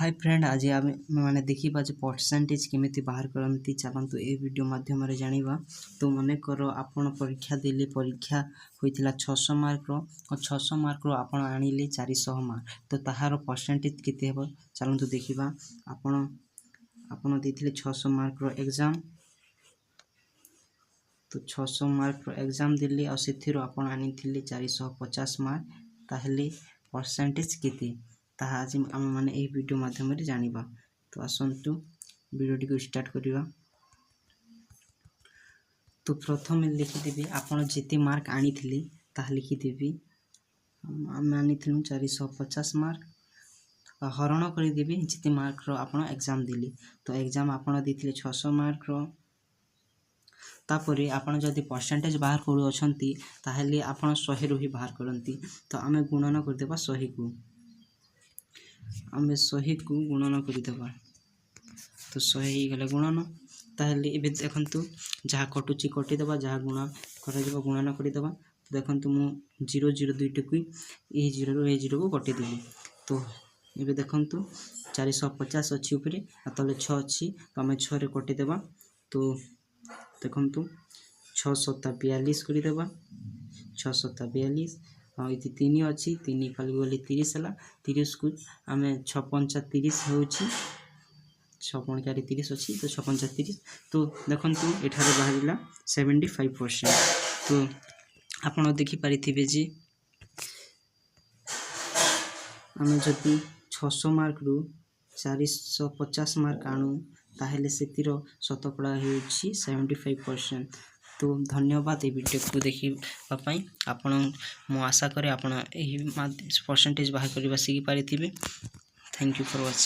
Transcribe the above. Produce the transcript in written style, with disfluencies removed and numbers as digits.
Hi friend, आज आम मैंने देखा जे परसेंटेज केमिति बाहर करती चलतु ए वीडियो माध्यम जाना। तो मन कर आपण परीक्षा देले, परीक्षा होता 600 मार्क और 600 मार्क आप आनिले 400 मार्क। तो ताहार परसेंटेज केते हेबो चलतु देखा। आपण देथिले 600 मार्क एग्जाम, तो 600 मार्क एग्जाम देले और से आपण आनिथिले 450 मार्क। ताहले परसेंटेज केते ताहा आज आम मैंने यही वीडियो माध्यम जानिबा। तो आसंतु वीडियोटी को स्टार्ट करिवा। तो प्रथम लिखिदेवी आपण जिते मार्क आनिथिले ताहा लिखिदेवी। आम आनिथिलु 450 मार्क हरण करदेवी जिते मार्क आपण एग्जाम देली। तो एग्जाम आपण देथिले 600 मार्क तापरे आपण जदि परसेंटेज बाहर करू अछंती ताहले आपण 100 रु ही बाहर करंती। तो आमे गुणन करदेबा 100 को, आमे 100 को गुणन करदेबा। तो 100 ही गले गुणन। ताहले एबे देखंतु जहा कटुची कटिदेबा, जहा गुणा करदेबा गुणन करदेबा। तो देखंतु मु 0 0 दुईटा को ए 0 रु ए 0 को कटिदेबी। तो एबे देखंतु 450 अछि ऊपरे आ तले 6 अछि। तो आमे 6 रे कटिदेबा। तो देखंतु 6 7 42 करदेबा, 6 7 42 और ये 3 अच्छी 3 खाली गली 30 है। 30 को आम 6 5 30 हो 6 4 30 अच्छी। तो 6 5 30। तो देखु एठार बाहर 75%। तो आपड़ देखिपारे जे आम जदि 600 मार्क रु 450 मार्क आणु ताहले सेतिर शतकड़ा हो 75%। तो धन्यवाद ये वीडियो को देखा। आपण मु आशा करे आपण परसेंटेज बाहर करवा सीखी पारे। Thank you for watching.